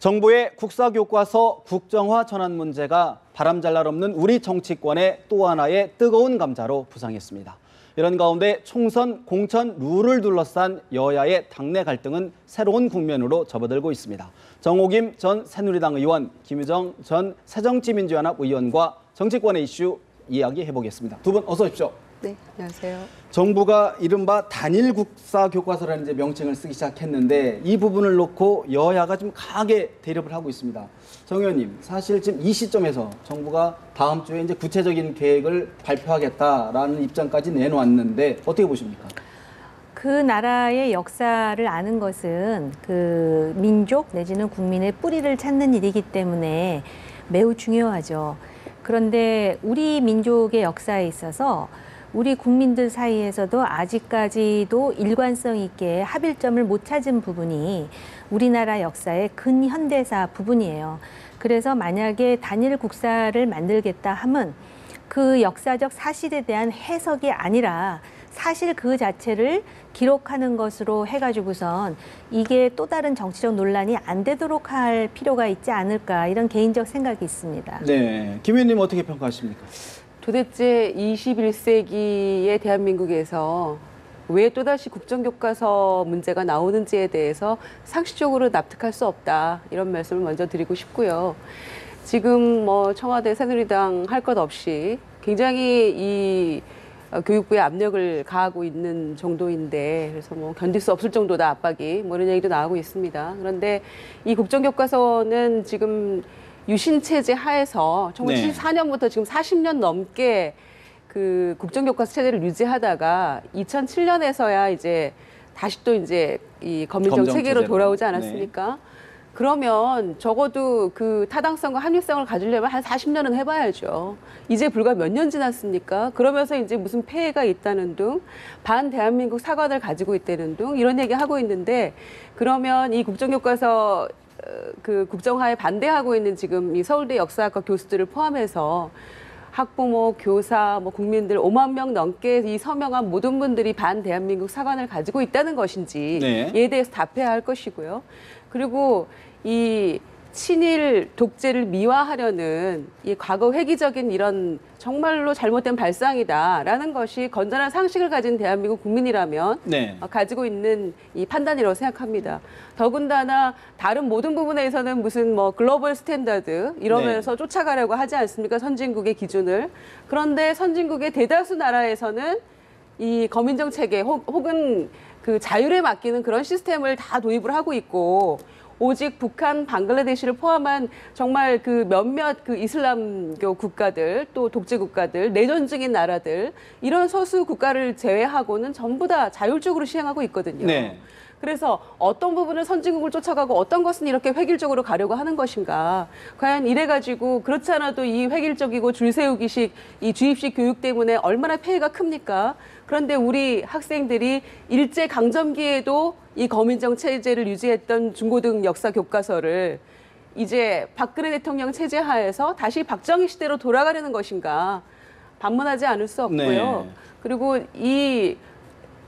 정부의 국사교과서 국정화 전환 문제가 바람잘 날 없는 우리 정치권의 또 하나의 뜨거운 감자로 부상했습니다. 이런 가운데 총선 공천 룰을 둘러싼 여야의 당내 갈등은 새로운 국면으로 접어들고 있습니다. 정호김 전 새누리당 의원, 김유정 전 새정치민주연합 의원과 정치권의 이슈 이야기해보겠습니다. 두 분 어서 오십시오. 네, 안녕하세요. 정부가 이른바 단일 국사교과서라는 이제 명칭을 쓰기 시작했는데 이 부분을 놓고 여야가 좀 강하게 대립을 하고 있습니다. 정 의원님, 사실 지금 이 시점에서 정부가 다음 주에 이제 구체적인 계획을 발표하겠다라는 입장까지 내놓았는데 어떻게 보십니까? 그 나라의 역사를 아는 것은 그 민족 내지는 국민의 뿌리를 찾는 일이기 때문에 매우 중요하죠. 그런데 우리 민족의 역사에 있어서 우리 국민들 사이에서도 아직까지도 일관성 있게 합일점을 못 찾은 부분이 우리나라 역사의 근현대사 부분이에요. 그래서 만약에 단일 국사를 만들겠다 하면 그 역사적 사실에 대한 해석이 아니라 사실 그 자체를 기록하는 것으로 해가지고선 이게 또 다른 정치적 논란이 안 되도록 할 필요가 있지 않을까, 이런 개인적 생각이 있습니다. 네, 김 의원님 어떻게 평가하십니까? 도대체 21세기의 대한민국에서 왜 또다시 국정교과서 문제가 나오는지에 대해서 상식적으로 납득할 수 없다, 이런 말씀을 먼저 드리고 싶고요. 지금 뭐 청와대 새누리당 할 것 없이 굉장히 이 교육부에 압력을 가하고 있는 정도인데, 그래서 뭐 견딜 수 없을 정도다, 압박이, 뭐 이런 얘기도 나오고 있습니다. 그런데 이 국정교과서는 지금 유신체제 하에서 1974년부터 지금 40년 넘게 그 국정교과서 체제를 유지하다가 2007년에서야 이제 다시 또 이제 이 검인정 체계로 돌아오지 않았습니까? 네. 그러면 적어도 그 타당성과 합리성을 가지려면 한 40년은 해봐야죠. 이제 불과 몇 년 지났습니까? 그러면서 이제 무슨 폐해가 있다는 등, 반 대한민국 사관을 가지고 있다는 등 이런 얘기 하고 있는데, 그러면 이 국정교과서 그 국정화에 반대하고 있는 지금 이 서울대 역사학과 교수들을 포함해서 학부모, 교사, 뭐 국민들 5만 명 넘게 이 서명한 모든 분들이 반 대한민국 사관을 가지고 있다는 것인지, 네, 이에 대해서 답해야 할 것이고요. 그리고 이 친일 독재를 미화하려는 이 과거 회기적인 이런 정말로 잘못된 발상이다라는 것이 건전한 상식을 가진 대한민국 국민이라면, 네, 가지고 있는 이 판단이라고 생각합니다. 더군다나 다른 모든 부분에서는 무슨 뭐 글로벌 스탠다드 이러면서, 네, 쫓아가려고 하지 않습니까? 선진국의 기준을. 그런데 선진국의 대다수 나라에서는 이 검인정 체계 혹은 그 자율에 맡기는 그런 시스템을 다 도입을 하고 있고, 오직 북한, 방글라데시를 포함한 정말 그 몇몇 그 이슬람교 국가들, 또 독재 국가들, 내전 중인 나라들, 이런 소수 국가를 제외하고는 전부 다 자율적으로 시행하고 있거든요. 네. 그래서 어떤 부분은 선진국을 쫓아가고 어떤 것은 이렇게 획일적으로 가려고 하는 것인가. 과연 이래가지고 그렇지 않아도 이 획일적이고 줄 세우기식, 이 주입식 교육 때문에 얼마나 폐해가 큽니까? 그런데 우리 학생들이 일제강점기에도 이 검인정 체제를 유지했던 중고등 역사 교과서를 이제 박근혜 대통령 체제 하에서 다시 박정희 시대로 돌아가려는 것인가, 반문하지 않을 수 없고요. 네. 그리고 이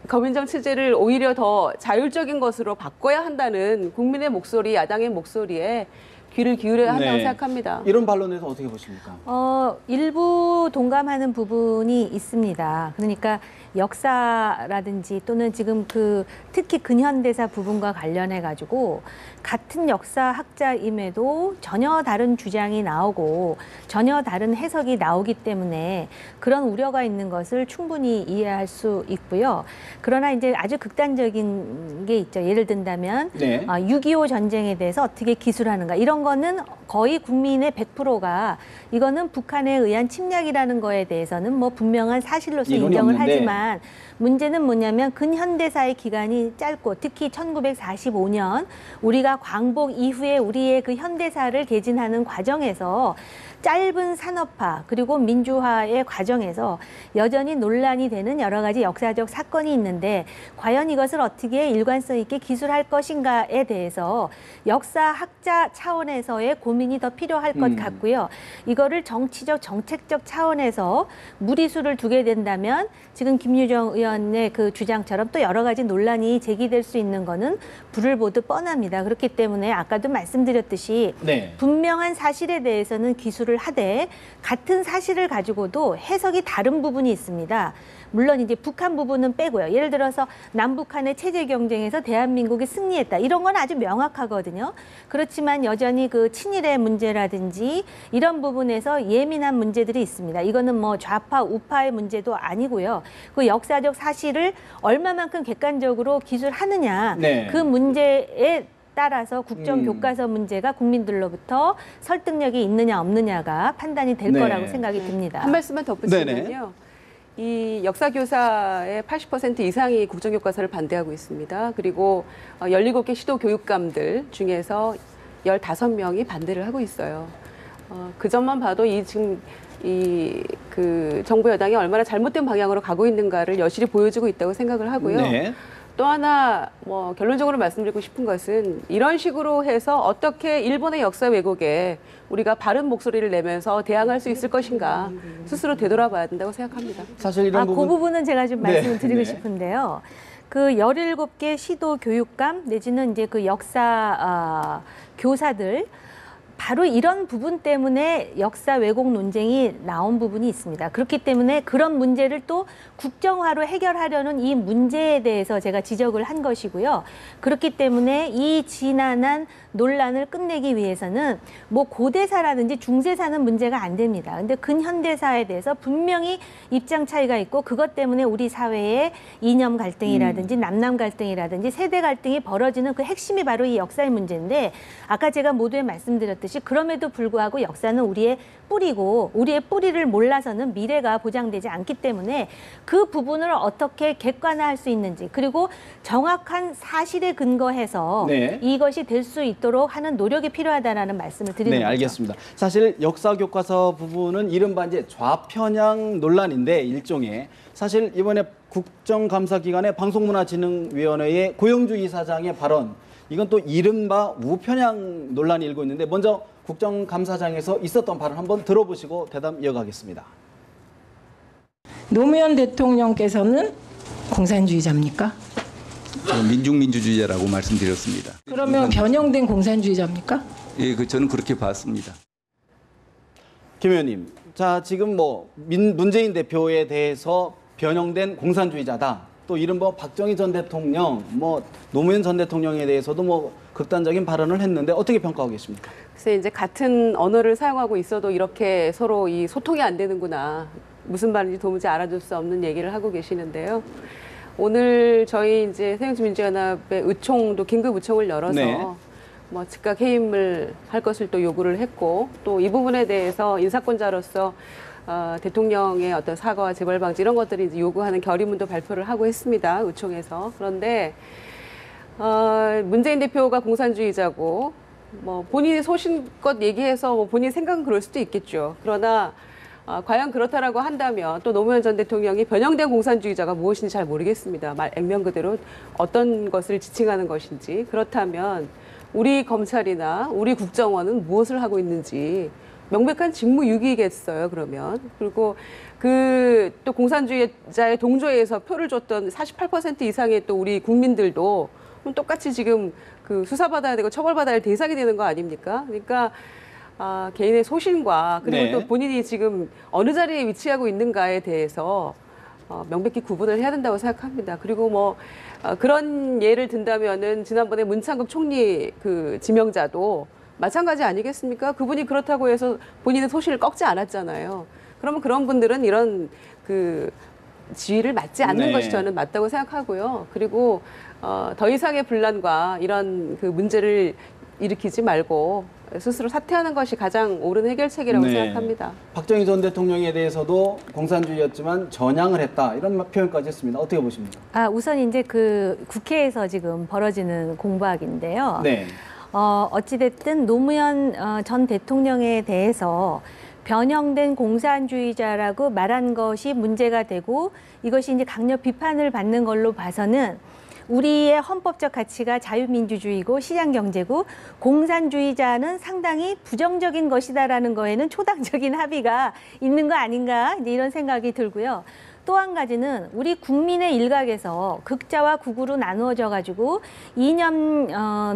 검인정 체제를 오히려 더 자율적인 것으로 바꿔야 한다는 국민의 목소리, 야당의 목소리에 귀를 기울여야 한다고, 네, 생각합니다. 이런 반론에서 어떻게 보십니까? 일부 동감하는 부분이 있습니다. 그러니까 역사라든지 또는 지금 그 특히 근현대사 부분과 관련해 가지고 같은 역사학자임에도 전혀 다른 주장이 나오고 전혀 다른 해석이 나오기 때문에 그런 우려가 있는 것을 충분히 이해할 수 있고요. 그러나 이제 아주 극단적인 게 있죠. 예를 든다면, 네, 6.25 전쟁에 대해서 어떻게 기술하는가, 이런 거는 거의 국민의 100%가 이거는 북한에 의한 침략이라는 거에 대해서는 뭐 분명한 사실로서 인정을 없는데, 하지만 문제는 뭐냐면 근현대사의 기간이 짧고, 특히 1945년 우리가 광복 이후에 우리의 그 현대사를 개진하는 과정에서 짧은 산업화 그리고 민주화의 과정에서 여전히 논란이 되는 여러 가지 역사적 사건이 있는데, 과연 이것을 어떻게 일관성 있게 기술할 것인가에 대해서 역사학자 차원에서의 고민이 더 필요할 것 같고요. 이거를 정치적 정책적 차원에서 무리수를 두게 된다면 지금 김 김유정 의원의 그 주장처럼 또 여러 가지 논란이 제기될 수 있는 거는 불을 보듯 뻔합니다. 그렇기 때문에 아까도 말씀드렸듯이 네. 분명한 사실에 대해서는 기술을 하되 같은 사실을 가지고도 해석이 다른 부분이 있습니다. 물론 이제 북한 부분은 빼고요. 예를 들어서 남북한의 체제 경쟁에서 대한민국이 승리했다. 이런 건 아주 명확하거든요. 그렇지만 여전히 그 친일의 문제라든지 이런 부분에서 예민한 문제들이 있습니다. 이거는 뭐 좌파, 우파의 문제도 아니고요. 그 역사적 사실을 얼마만큼 객관적으로 기술하느냐. 네. 그 문제에 따라서 국정교과서 문제가 국민들로부터 설득력이 있느냐 없느냐가 판단이 될 네. 거라고 생각이 듭니다. 한 말씀만 덧붙이면요. 이 역사교사의 80% 이상이 국정교과서를 반대하고 있습니다. 그리고 17개 시도 교육감들 중에서 15명이 반대를 하고 있어요. 그 점만 봐도 지금 그 정부 여당이 얼마나 잘못된 방향으로 가고 있는가를 여실히 보여주고 있다고 생각을 하고요. 네. 또 하나 뭐 결론적으로 말씀드리고 싶은 것은 이런 식으로 해서 어떻게 일본의 역사 왜곡에 우리가 바른 목소리를 내면서 대항할 수 있을 것인가 스스로 되돌아봐야 된다고 생각합니다. 사실 이런 그 부분은 제가 좀 말씀을 드리고 네. 싶은데요. 그 17개 시도 교육감 내지는 이제 그 역사 교사들 바로 이런 부분 때문에 역사 왜곡 논쟁이 나온 부분이 있습니다. 그렇기 때문에 그런 문제를 또 국정화로 해결하려는 이 문제에 대해서 제가 지적을 한 것이고요. 그렇기 때문에 이 지난한 논란을 끝내기 위해서는 뭐 고대사라든지 중세사는 문제가 안 됩니다. 근데 근현대사에 대해서 분명히 입장 차이가 있고 그것 때문에 우리 사회에 이념 갈등이라든지 남남 갈등이라든지 세대 갈등이 벌어지는 그 핵심이 바로 이 역사의 문제인데 아까 제가 모두에 말씀드렸듯이 그럼에도 불구하고 역사는 우리의 뿌리고 우리의 뿌리를 몰라서는 미래가 보장되지 않기 때문에 그 부분을 어떻게 객관화할 수 있는지 그리고 정확한 사실에 근거해서 네. 이것이 될 수 있도록 하는 노력이 필요하다라는 말씀을 드리는 네, 거죠. 알겠습니다. 사실 역사 교과서 부분은 이른바 이제 좌편향 논란인데 일종의 사실 이번에 국정감사기관의 방송문화진흥위원회의 고영주 이사장의 발언 이건 또 이른바 우편향 논란이 일고 있는데 먼저 국정감사장에서 있었던 발언 한번 들어보시고 대담 이어가겠습니다. 노무현 대통령께서는 공산주의자입니까? 저는 민중민주주의자라고 말씀드렸습니다. 그러면 변형된 공산주의자입니까? 예, 저는 그렇게 봤습니다. 김 의원님, 자 지금 뭐 문재인 대표에 대해서 변형된 공산주의자다. 또 이른바 박정희 전 대통령, 뭐 노무현 전 대통령에 대해서도 뭐 극단적인 발언을 했는데 어떻게 평가하고 계십니까? 글쎄 이제 같은 언어를 사용하고 있어도 이렇게 서로 이 소통이 안 되는구나. 무슨 말인지 도무지 알아둘 수 없는 얘기를 하고 계시는데요. 오늘 저희 이제 새정치민주연합의 의총도 긴급 의총을 열어서 네. 뭐 즉각 해임을 할 것을 또 요구를 했고 또 이 부분에 대해서 인사권자로서 대통령의 어떤 사과와 재벌 방지 이런 것들이 이제 요구하는 결의문도 발표를 하고 했습니다. 의총에서. 그런데 문재인 대표가 공산주의자고 뭐 본인이 소신껏 얘기해서 뭐 본인 생각은 그럴 수도 있겠죠. 그러나 과연 그렇다라고 한다면 또 노무현 전 대통령이 변형된 공산주의자가 무엇인지 잘 모르겠습니다. 액면 그대로 어떤 것을 지칭하는 것인지 그렇다면 우리 검찰이나 우리 국정원은 무엇을 하고 있는지 명백한 직무유기겠어요. 그러면 그리고 그 또 공산주의자의 동조에서 표를 줬던 48% 이상의 또 우리 국민들도 똑같이 지금 그 수사받아야 되고 처벌받아야 할 대상이 되는 거 아닙니까? 그러니까 개인의 소신과 그리고 네. 또 본인이 지금 어느 자리에 위치하고 있는가에 대해서 명백히 구분을 해야 된다고 생각합니다. 그리고 뭐 그런 예를 든다면은 지난번에 문창극 총리 그 지명자도 마찬가지 아니겠습니까? 그분이 그렇다고 해서 본인의 소신을 꺾지 않았잖아요. 그러면 그런 분들은 이런 그 지위를 맡지 않는 네. 것이 저는 맞다고 생각하고요. 그리고 더 이상의 분란과 이런 그 문제를 일으키지 말고 스스로 사퇴하는 것이 가장 옳은 해결책이라고 네. 생각합니다. 박정희 전 대통령에 대해서도 공산주의였지만 전향을 했다 이런 표현까지 했습니다. 어떻게 보십니까? 우선 이제 그 국회에서 지금 벌어지는 공박인데요. 네. 어찌됐든 노무현 전 대통령에 대해서 변형된 공산주의자라고 말한 것이 문제가 되고 이것이 이제 강력 비판을 받는 걸로 봐서는 우리의 헌법적 가치가 자유민주주의고 시장경제고 공산주의자는 상당히 부정적인 것이다라는 거에는 초당적인 합의가 있는 거 아닌가 이제 이런 생각이 들고요. 또 한 가지는 우리 국민의 일각에서 극자와 극우로 나누어져 가지고 이념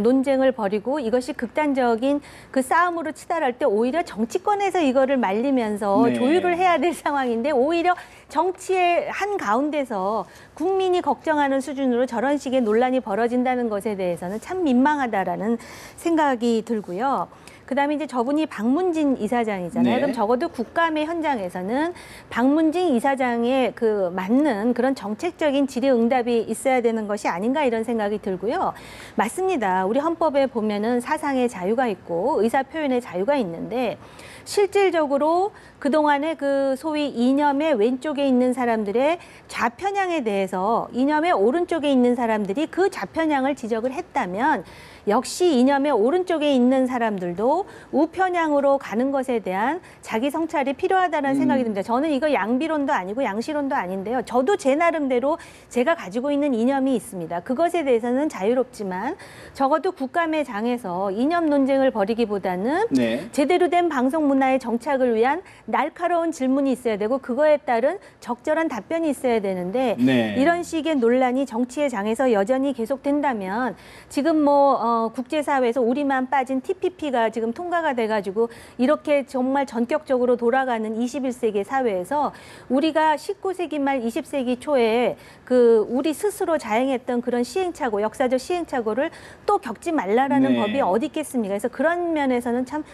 논쟁을 벌이고 이것이 극단적인 그 싸움으로 치달할 때 오히려 정치권에서 이거를 말리면서 네. 조율을 해야 될 상황인데 오히려 정치의 한 가운데서 국민이 걱정하는 수준으로 저런 식의 논란이 벌어진다는 것에 대해서는 참 민망하다라는 생각이 들고요. 그다음에 이제 저분이 박문진 이사장이잖아요. 네. 그럼 적어도 국감의 현장에서는 박문진 이사장에 그 맞는 그런 정책적인 질의응답이 있어야 되는 것이 아닌가 이런 생각이 들고요. 맞습니다. 우리 헌법에 보면은 사상의 자유가 있고 의사 표현의 자유가 있는데 실질적으로 그동안에 그 소위 이념의 왼쪽에 있는 사람들의 좌편향에 대해서 이념의 오른쪽에 있는 사람들이 그 좌편향을 지적을 했다면 역시 이념의 오른쪽에 있는 사람들도 우편향으로 가는 것에 대한 자기 성찰이 필요하다는 생각이 듭니다. 저는 이거 양비론도 아니고 양시론도 아닌데요. 저도 제 나름대로 제가 가지고 있는 이념이 있습니다. 그것에 대해서는 자유롭지만 적어도 국감의 장에서 이념 논쟁을 벌이기보다는 네. 제대로 된 방송 문화의 정착을 위한 날카로운 질문이 있어야 되고 그거에 따른 적절한 답변이 있어야 되는데 네. 이런 식의 논란이 정치의 장에서 여전히 계속된다면 지금 뭐 국제사회에서 우리만 빠진 TPP가 지금 통과가 돼가지고 이렇게 정말 전격적으로 돌아가는 21세기 사회에서 우리가 19세기 말 20세기 초에 그 우리 스스로 자행했던 그런 시행착오, 역사적 시행착오를 또 겪지 말라라는 네. 법이 어디 있겠습니까? 그래서 그런 면에서는 참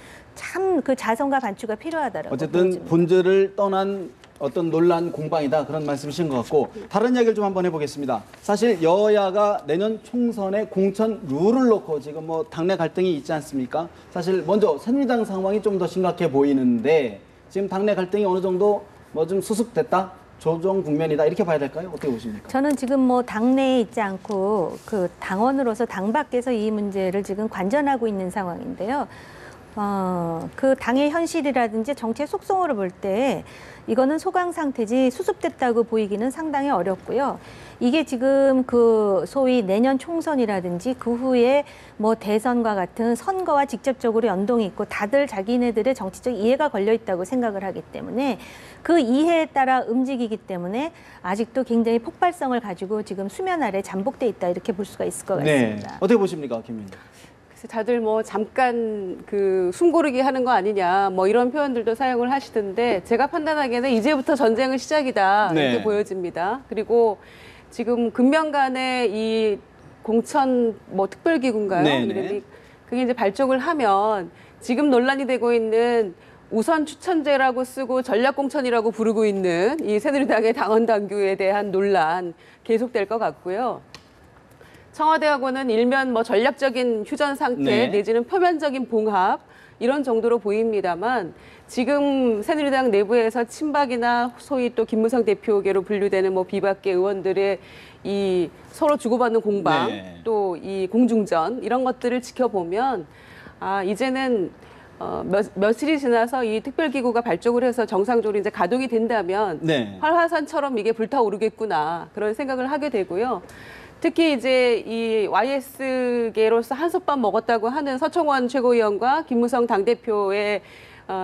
그 자성과 반추가 필요하다라고 어쨌든 보여집니다. 본질을 떠난 어떤 논란 공방이다 그런 말씀이신 것 같고 다른 이야기를 좀 한번 해보겠습니다. 사실 여야가 내년 총선에 공천 룰을 놓고 지금 뭐 당내 갈등이 있지 않습니까? 사실 먼저 새누리당 상황이 좀 더 심각해 보이는데 지금 당내 갈등이 어느 정도 뭐 좀 수습됐다? 조정 국면이다 이렇게 봐야 될까요? 어떻게 보십니까? 저는 지금 뭐 당내에 있지 않고 그 당원으로서 당 밖에서 이 문제를 지금 관전하고 있는 상황인데요. 그 당의 현실이라든지 정치의 속성으로 볼 때 이거는 소강 상태지 수습됐다고 보이기는 상당히 어렵고요. 이게 지금 그 소위 내년 총선이라든지 그 후에 뭐 대선과 같은 선거와 직접적으로 연동이 있고 다들 자기네들의 정치적 이해가 걸려 있다고 생각을 하기 때문에 그 이해에 따라 움직이기 때문에 아직도 굉장히 폭발성을 가지고 지금 수면 아래 잠복돼 있다 이렇게 볼 수가 있을 것 같습니다. 네. 어떻게 보십니까, 김민희? 그래서 다들 뭐 잠깐 그 숨고르기 하는 거 아니냐 뭐 이런 표현들도 사용을 하시던데 제가 판단하기에는 이제부터 전쟁은 시작이다 네. 이렇게 보여집니다. 그리고 지금 금명간의 이 공천 뭐 특별기구인가요? 네네. 이름이 그게 이제 발족을 하면 지금 논란이 되고 있는 우선 추천제라고 쓰고 전략공천이라고 부르고 있는 이 새누리당의 당원 당규에 대한 논란 계속될 것 같고요. 청와대하고는 일면 뭐 전략적인 휴전 상태 네. 내지는 표면적인 봉합 이런 정도로 보입니다만 지금 새누리당 내부에서 친박이나 소위 또 김무성 대표계로 분류되는 뭐 비박계 의원들의 이 서로 주고받는 공방 네. 또 이 공중전 이런 것들을 지켜보면 이제는 며칠이 지나서 이 특별기구가 발족을 해서 정상적으로 이제 가동이 된다면 네. 활화산처럼 이게 불타오르겠구나 그런 생각을 하게 되고요. 특히 이제 이 YS계로서 한솥밥 먹었다고 하는 서청원 최고위원과 김무성 당대표의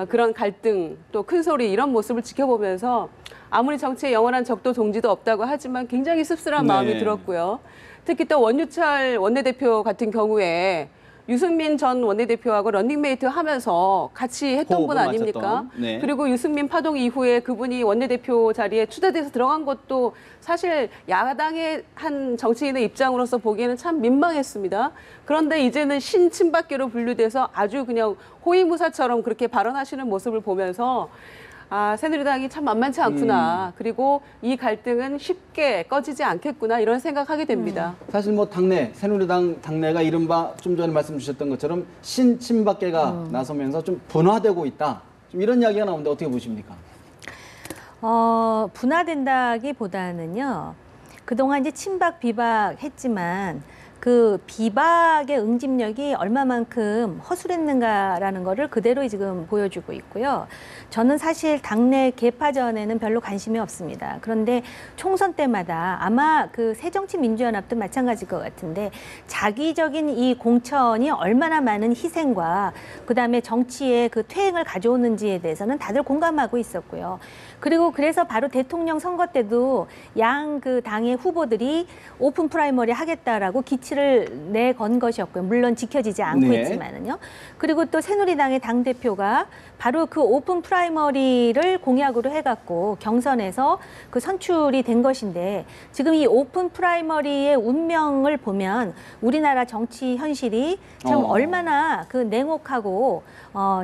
그런 갈등 또 큰 소리 이런 모습을 지켜보면서 아무리 정치에 영원한 적도 동지도 없다고 하지만 굉장히 씁쓸한 네. 마음이 들었고요. 특히 또 원유철 원내대표 같은 경우에 유승민 전 원내대표하고 런닝메이트 하면서 같이 했던 분 호흡을 아닙니까? 맞췄던, 네. 그리고 유승민 파동 이후에 그분이 원내대표 자리에 추대돼서 들어간 것도 사실 야당의 한 정치인의 입장으로서 보기에는 참 민망했습니다. 그런데 이제는 신친박계로 분류돼서 아주 그냥 호위무사처럼 그렇게 발언하시는 모습을 보면서 새누리당이 참 만만치 않구나. 그리고 이 갈등은 쉽게 꺼지지 않겠구나 이런 생각하게 됩니다. 사실 뭐 당내 새누리당 당내가 이른바 좀 전에 말씀 주셨던 것처럼 신친박계가 나서면서 좀 분화되고 있다. 좀 이런 이야기가 나오는데 어떻게 보십니까? 분화된다기보다는요. 그동안 이제 친박 비박 했지만 그 비박의 응집력이 얼마만큼 허술했는가라는 거를 그대로 지금 보여주고 있고요. 저는 사실 당내 개파전에는 별로 관심이 없습니다. 그런데 총선 때마다 아마 그 새정치민주연합도 마찬가지일 것 같은데 자기적인 이 공천이 얼마나 많은 희생과 그다음에 정치의 그 퇴행을 가져오는지에 대해서는 다들 공감하고 있었고요. 그리고 그래서 바로 대통령 선거 때도 양 그 당의 후보들이 오픈 프라이머리 하겠다라고 기치를 내건 것이었고요. 물론 지켜지지 않고 네. 있지만은요. 그리고 또 새누리당의 당대표가 바로 그 오픈 프라이머리를 공약으로 해갖고 경선에서 그 선출이 된 것인데 지금 이 오픈 프라이머리의 운명을 보면 우리나라 정치 현실이 참 얼마나 그 냉혹하고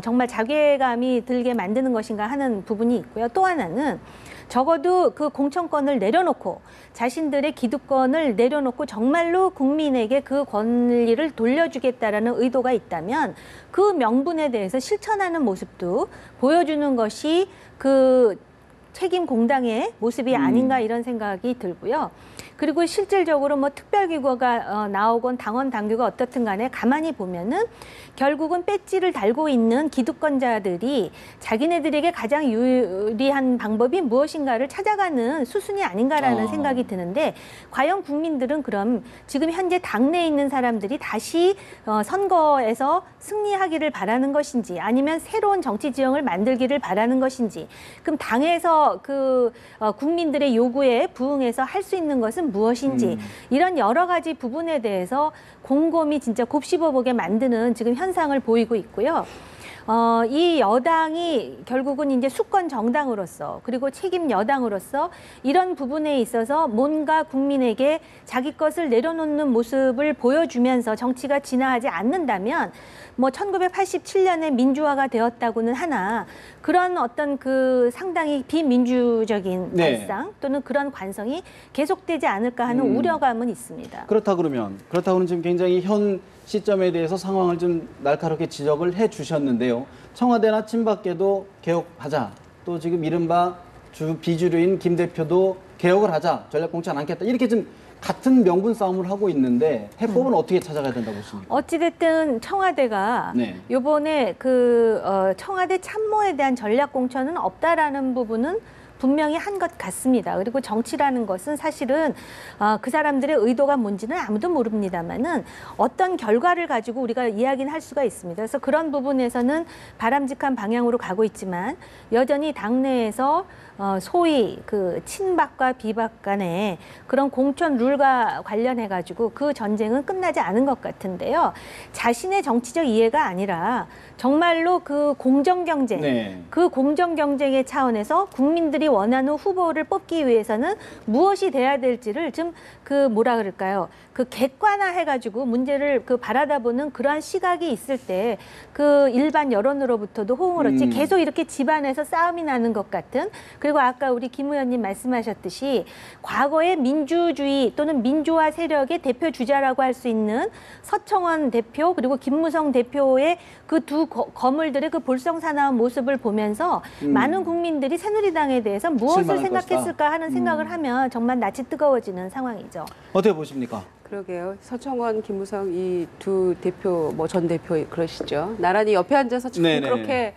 정말 자괴감이 들게 만드는 것인가 하는 부분이 있고요. 또 하나는 적어도 그 공천권을 내려놓고 자신들의 기득권을 내려놓고 정말로 국민에게 그 권리를 돌려주겠다라는 의도가 있다면 그 명분에 대해서 실천하는 모습도 보여주는 것이 그 책임 공당의 모습이 아닌가 이런 생각이 들고요. 그리고 실질적으로 뭐 특별기구가 나오건 당원 당규가 어떻든 간에 가만히 보면은 결국은 배지를 달고 있는 기득권자들이 자기네들에게 가장 유리한 방법이 무엇인가를 찾아가는 수순이 아닌가라는 생각이 드는데 과연 국민들은 그럼 지금 현재 당내에 있는 사람들이 다시 선거에서 승리하기를 바라는 것인지 아니면 새로운 정치 지형을 만들기를 바라는 것인지 그럼 당에서 그 국민들의 요구에 부응해서 할 수 있는 것은 무엇인지 이런 여러 가지 부분에 대해서 곰곰이 진짜 곱씹어보게 만드는 지금 현상을 보이고 있고요. 이 여당이 결국은 이제 수권 정당으로서 그리고 책임 여당으로서 이런 부분에 있어서 뭔가 국민에게 자기 것을 내려놓는 모습을 보여주면서 정치가 진화하지 않는다면 뭐 1987년에 민주화가 되었다고는 하나 그런 어떤 그 상당히 비민주적인 발상 또는 그런 관성이 계속되지 않을까 하는 우려감은 있습니다. 그렇다 그러면 지금 굉장히 현 시점에 대해서 상황을 좀 날카롭게 지적을 해 주셨는데요. 청와대나 친박계도 개혁하자. 또 지금 이른바 비주류인 김 대표도 개혁을 하자. 전략 공천 않겠다. 이렇게 좀 같은 명분 싸움을 하고 있는데 해법은 어떻게 찾아가야 된다고 보십니까? 어찌됐든 청와대가 네. 요번에 청와대 참모에 대한 전략 공천은 없다라는 부분은 분명히 한 것 같습니다. 그리고 정치라는 것은 사실은 그 사람들의 의도가 뭔지는 아무도 모릅니다만은 어떤 결과를 가지고 우리가 이야기는 할 수가 있습니다. 그래서 그런 부분에서는 바람직한 방향으로 가고 있지만 여전히 당내에서 소위 그 친박과 비박 간의 그런 공천 룰과 관련해 가지고 그 전쟁은 끝나지 않은 것 같은데요. 자신의 정치적 이해가 아니라 정말로 그 공정 경쟁, 그 공정 경쟁의 차원에서 국민들이 원하는 후보를 뽑기 위해서는 무엇이 돼야 될지를 좀 그 뭐라 그럴까요? 그 객관화해 가지고 문제를 그 바라다보는 그러한 시각이 있을 때 그 일반 여론으로부터도 호응을 얻지 계속 이렇게 집안에서 싸움이 나는 것 같은 그리고 아까 우리 김 의원님 말씀하셨듯이 과거의 민주주의 또는 민주화 세력의 대표 주자라고 할 수 있는 서청원 대표 그리고 김무성 대표의 그 두 거물들의 그 볼썽사나운 모습을 보면서 많은 국민들이 새누리당에 대해서 무엇을 생각했을까 하는 생각을 하면 정말 낯이 뜨거워지는 상황이죠. 어떻게 보십니까? 그러게요. 서청원, 김무성 이 두 대표, 뭐 전 대표 그러시죠. 나란히 옆에 앉아서 참 그렇게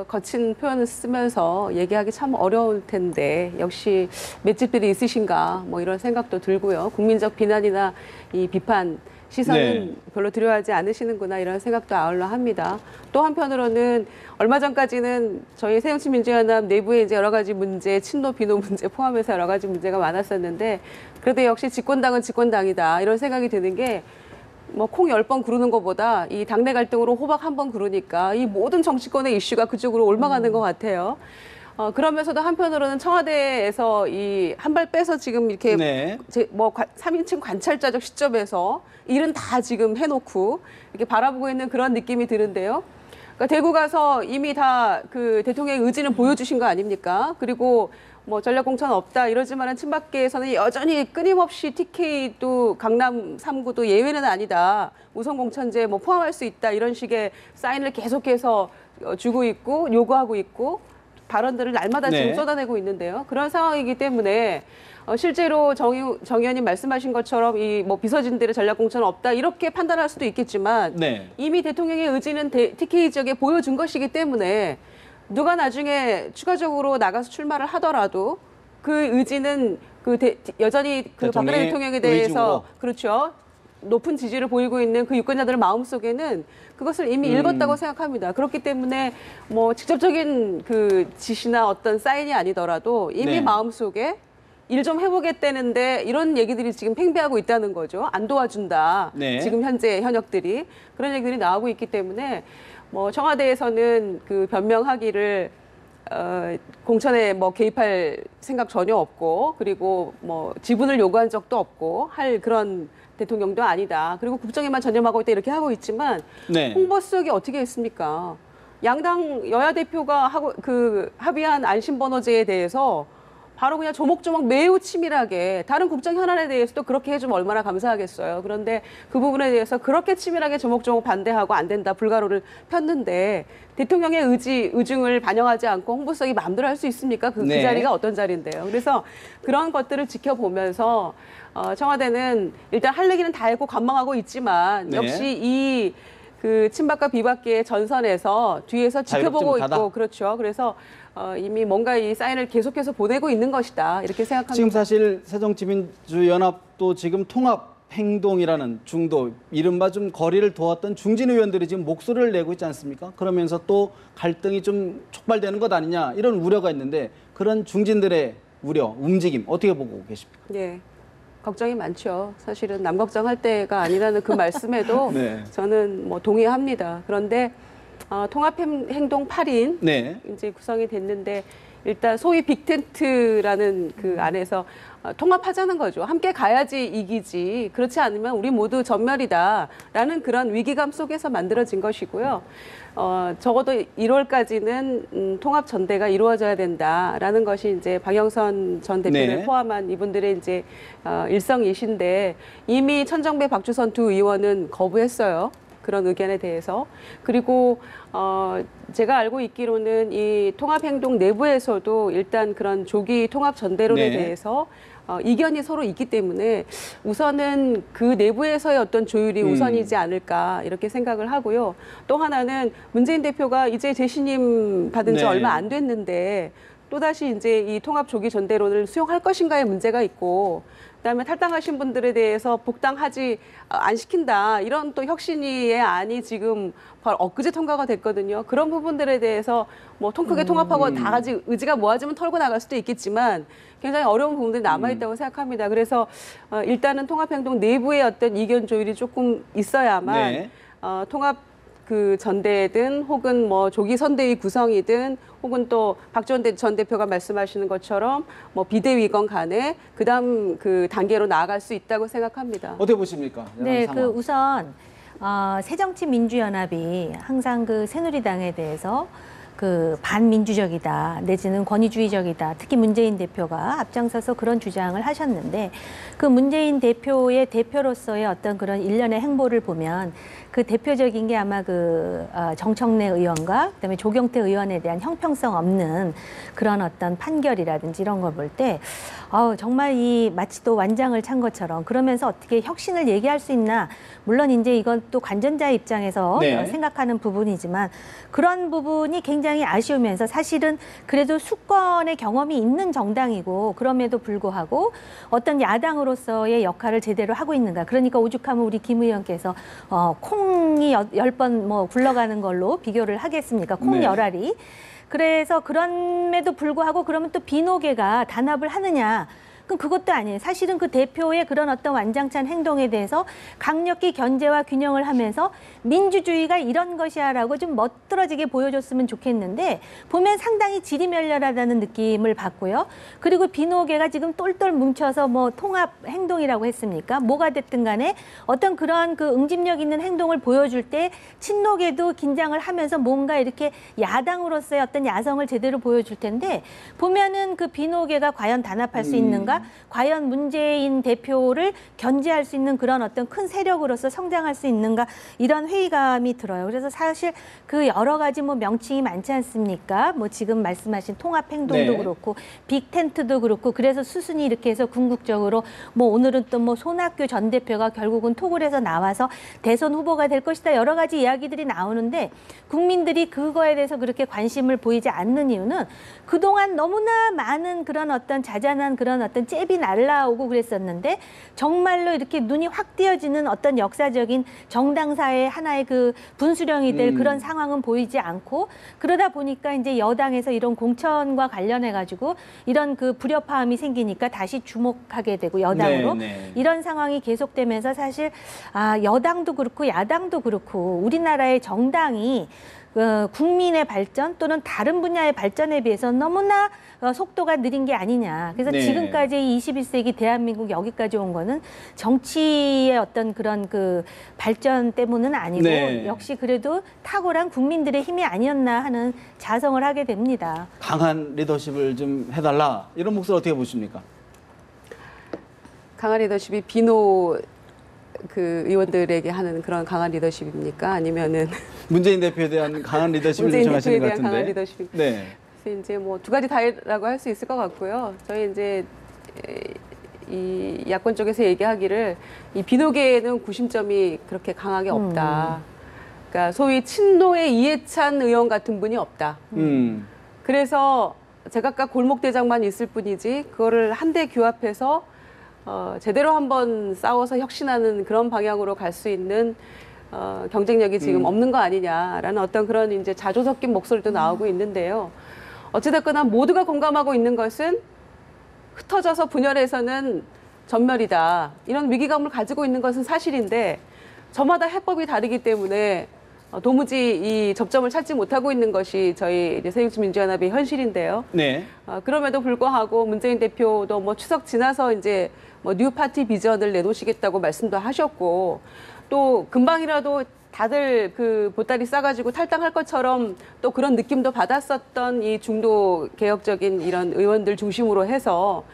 거친 표현을 쓰면서 얘기하기 참 어려울 텐데 역시 맷집들이 있으신가 뭐 이런 생각도 들고요. 국민적 비난이나 이 비판 시선은 별로 두려워하지 않으시는구나 이런 생각도 아울러 합니다. 또 한편으로는 얼마 전까지는 저희 새정치민주연합 내부에 이제 여러 가지 문제, 친노 비노 문제 포함해서 여러 가지 문제가 많았었는데 그래도 역시 집권당은 집권당이다 이런 생각이 드는 게 뭐 콩 10번 구르는 것보다 이 당내 갈등으로 호박 한 번 구르니까 이 모든 정치권의 이슈가 그쪽으로 옮아가는 것 같아요. 그러면서도 한편으로는 청와대에서 이 한 발 빼서 지금 이렇게 뭐 3인칭 관찰자적 시점에서 일은 다 지금 해놓고 이렇게 바라보고 있는 그런 느낌이 드는데요. 그러니까 대구 가서 이미 다 그 대통령의 의지는 보여주신 거 아닙니까? 그리고 뭐 전략 공천 없다 이러지만은 친박계에서는 여전히 끊임없이 TK도 강남 3구도 예외는 아니다. 우선 공천제 뭐 포함할 수 있다 이런 식의 사인을 계속해서 주고 있고 요구하고 있고 발언들을 날마다 네. 지금 쏟아내고 있는데요. 그런 상황이기 때문에 실제로 정 의원님 말씀하신 것처럼 이 뭐 비서진들의 전략공천은 없다 이렇게 판단할 수도 있겠지만 네. 이미 대통령의 의지는 TK 지역에 보여준 것이기 때문에 누가 나중에 추가적으로 나가서 출마를 하더라도 그 의지는 여전히 그 박근혜 대통령에 대해서 의중으로. 그렇죠. 높은 지지를 보이고 있는 그 유권자들의 마음속에는 그것을 이미 읽었다고 생각합니다. 그렇기 때문에 뭐 직접적인 그 지시나 어떤 사인이 아니더라도 이미 네. 마음속에 일 좀 해보겠다는데 이런 얘기들이 지금 팽배하고 있다는 거죠. 안 도와준다. 네. 지금 현재 현역들이 그런 얘기들이 나오고 있기 때문에 뭐 청와대에서는 그 변명하기를 공천에 뭐 개입할 생각 전혀 없고 그리고 뭐 지분을 요구한 적도 없고 할 그런 대통령도 아니다. 그리고 국정에만 전념하고 있다 이렇게 하고 있지만 네. 홍보수석이 어떻게 했습니까? 양당 여야 대표가 합의한 안심번호제에 대해서 바로 그냥 조목조목 매우 치밀하게 다른 국정 현안에 대해서도 그렇게 해주면 얼마나 감사하겠어요. 그런데 그 부분에 대해서 그렇게 치밀하게 조목조목 반대하고 안 된다 불가로를 폈는데 대통령의 의중을 반영하지 않고 홍보수석이 마음대로 할 수 있습니까? 그 네. 자리가 어떤 자리인데요. 그래서 그런 것들을 지켜보면서 청와대는 일단 할 얘기는 다 했고 관망하고 있지만 네. 역시 그 친박과 비박계의 전선에서 뒤에서 지켜보고 자유롭지 못하다. 있고 그렇죠. 그래서 이미 뭔가 이 사인을 계속해서 보내고 있는 것이다 이렇게 생각합니다. 지금 사실 새정치민주연합도 지금 통합행동이라는 중도, 이른바 좀 거리를 두었던 중진 의원들이 지금 목소리를 내고 있지 않습니까? 그러면서 또 갈등이 좀 촉발되는 것 아니냐 이런 우려가 있는데 그런 중진들의 우려, 움직임 어떻게 보고 계십니까? 네. 걱정이 많죠. 사실은 남 걱정할 때가 아니라는 그 말씀에도 네. 저는 뭐 동의합니다. 그런데 통합행동 8인 네. 이제 구성이 됐는데 일단 소위 빅텐트라는 그 안에서 통합하자는 거죠. 함께 가야지 이기지. 그렇지 않으면 우리 모두 전멸이다라는 그런 위기감 속에서 만들어진 것이고요. 적어도 1월까지는 통합 전대가 이루어져야 된다라는 것이 이제 박영선 전 대표를 네. 포함한 이분들의 이제 일성이신데 이미 천정배, 박주선 두 의원은 거부했어요. 그런 의견에 대해서. 그리고 제가 알고 있기로는 이 통합행동 내부에서도 일단 그런 조기 통합 전대론에 네. 대해서 이견이 서로 있기 때문에 우선은 그 내부에서의 어떤 조율이 우선이지 않을까 이렇게 생각을 하고요. 또 하나는 문재인 대표가 이제 재신임 받은 지 네. 얼마 안 됐는데 또다시 이제 이 통합 조기 전대론을 수용할 것인가의 문제가 있고 그다음에 탈당하신 분들에 대해서 복당하지 안 시킨다 이런 또 혁신위의 안이 지금 바로 엊그제 통과가 됐거든요. 그런 부분들에 대해서 뭐 통 크게 통합하고 다 같이 의지가 모아지면 털고 나갈 수도 있겠지만 굉장히 어려운 부분들이 남아 있다고 생각합니다. 그래서 일단은 통합행동 내부의 어떤 이견 조율이 조금 있어야만 네. 통합 그 전대든 혹은 뭐 조기 선대위 구성이든 혹은 또 박지원 전 대표가 말씀하시는 것처럼 뭐 비대위건 간에 그다음 그 단계로 나아갈 수 있다고 생각합니다. 어떻게 보십니까? 네, 상황. 그 우선 새정치민주연합이 항상 그 새누리당에 대해서 그 반민주적이다 내지는 권위주의적이다 특히 문재인 대표가 앞장서서 그런 주장을 하셨는데 그 문재인 대표의 대표로서의 어떤 그런 일련의 행보를 보면 그 대표적인 게 아마 그 정청래 의원과 그다음에 조경태 의원에 대한 형평성 없는 그런 어떤 판결이라든지 이런 걸 볼 때 정말 이 마치 또 완장을 찬 것처럼 그러면서 어떻게 혁신을 얘기할 수 있나 물론 이제 이건 또 관전자의 입장에서 네. 생각하는 부분이지만 그런 부분이 굉장히 아쉬우면서 사실은 그래도 수권의 경험이 있는 정당이고 그럼에도 불구하고 어떤 야당으로서의 역할을 제대로 하고 있는가. 그러니까 오죽하면 우리 김 의원께서 콩이 10번 뭐 굴러가는 걸로 비교를 하겠습니까? 콩 네. 열알이. 그래서 그럼에도 불구하고 그러면 또 비노계가 단합을 하느냐. 그럼 그것도 아니에요. 사실은 그 대표의 그런 어떤 완장찬 행동에 대해서 강력히 견제와 균형을 하면서 민주주의가 이런 것이야라고 좀 멋들어지게 보여줬으면 좋겠는데 보면 상당히 지리멸렬하다는 느낌을 받고요. 그리고 비노계가 지금 똘똘 뭉쳐서 뭐 통합 행동이라고 했습니까? 뭐가 됐든 간에 어떤 그런 그 응집력 있는 행동을 보여줄 때 친노계도 긴장을 하면서 뭔가 이렇게 야당으로서의 어떤 야성을 제대로 보여줄 텐데 보면은 그 비노계가 과연 단합할 수 있는가? 아니라 과연 문재인 대표를 견제할 수 있는 그런 어떤 큰 세력으로서 성장할 수 있는가 이런 회의감이 들어요. 그래서 사실 그 여러 가지 뭐 명칭이 많지 않습니까? 뭐 지금 말씀하신 통합행동도 네. 그렇고 빅텐트도 그렇고 그래서 수순이 이렇게 해서 궁극적으로 뭐 오늘은 또 뭐 손학규 전 대표가 결국은 톡을 해서 나와서 대선 후보가 될 것이다 여러 가지 이야기들이 나오는데 국민들이 그거에 대해서 그렇게 관심을 보이지 않는 이유는 그동안 너무나 많은 그런 어떤 자잘한 그런 어떤 잽이 날라오고 그랬었는데 정말로 이렇게 눈이 확 띄어지는 어떤 역사적인 정당사의 하나의 그 분수령이 될 그런 상황은 보이지 않고 그러다 보니까 이제 여당에서 이런 공천과 관련해 가지고 이런 그 불협화음이 생기니까 다시 주목하게 되고 여당으로 네. 이런 상황이 계속되면서 사실 여당도 그렇고 야당도 그렇고 우리나라의 정당이 국민의 발전 또는 다른 분야의 발전에 비해서 너무나 속도가 느린 게 아니냐. 그래서 네. 지금까지 21세기 대한민국 여기까지 온 거는 정치의 어떤 그런 그 발전 때문은 아니고 네. 역시 그래도 탁월한 국민들의 힘이 아니었나 하는 자성을 하게 됩니다. 강한 리더십을 좀 해달라 이런 목소리 어떻게 보십니까? 강한 리더십이 비노 그 의원들에게 하는 그런 강한 리더십입니까? 아니면은 문재인 대표에 대한 강한 리더십을 문재인 요청하시는 대표에 것 대한 같은데. 강한 리더십. 네. 그래서 이제 뭐 두 가지 다라고 할 수 있을 것 같고요. 저희 이제 이 야권 쪽에서 얘기하기를 이 비노계에는 구심점이 그렇게 강하게 없다. 그러니까 소위 친노의 이해찬 의원 같은 분이 없다. 그래서 제각각 골목대장만 있을 뿐이지 그거를 한데 규합해서 제대로 한번 싸워서 혁신하는 그런 방향으로 갈 수 있는 경쟁력이 지금 없는 거 아니냐라는 어떤 그런 이제 자조 섞인 목소리도 나오고 있는데요. 어찌됐거나 모두가 공감하고 있는 것은 흩어져서 분열해서는 전멸이다. 이런 위기감을 가지고 있는 것은 사실인데 저마다 해법이 다르기 때문에 도무지 이 접점을 찾지 못하고 있는 것이 저희 이제 새정치민주연합의 현실인데요. 네. 그럼에도 불구하고 문재인 대표도 뭐 추석 지나서 이제 뭐 뉴 파티 비전을 내놓으시겠다고 말씀도 하셨고 또 금방이라도 다들 그 보따리 싸가지고 탈당할 것처럼 또 그런 느낌도 받았었던 이 중도 개혁적인 이런 의원들 중심으로 해서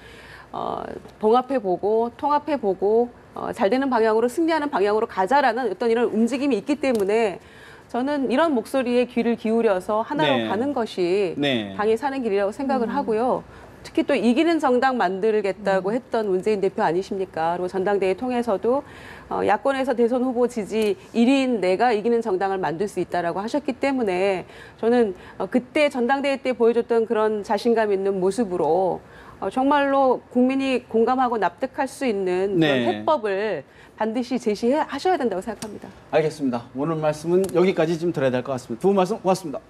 봉합해보고 통합해보고 잘 되는 방향으로 승리하는 방향으로 가자라는 어떤 이런 움직임이 있기 때문에 저는 이런 목소리에 귀를 기울여서 하나로 네. 가는 것이 네. 당이 사는 길이라고 생각을 하고요. 특히 또 이기는 정당 만들겠다고 했던 문재인 대표 아니십니까? 그리고 전당대회 통해서도 야권에서 대선 후보 지지 1위인 내가 이기는 정당을 만들 수 있다라고 하셨기 때문에 저는 그때 전당대회 때 보여줬던 그런 자신감 있는 모습으로 정말로 국민이 공감하고 납득할 수 있는 네. 그런 해법을 반드시 제시하셔야 된다고 생각합니다. 알겠습니다. 오늘 말씀은 여기까지 좀 드려야 될 것 같습니다. 두 분 말씀 고맙습니다.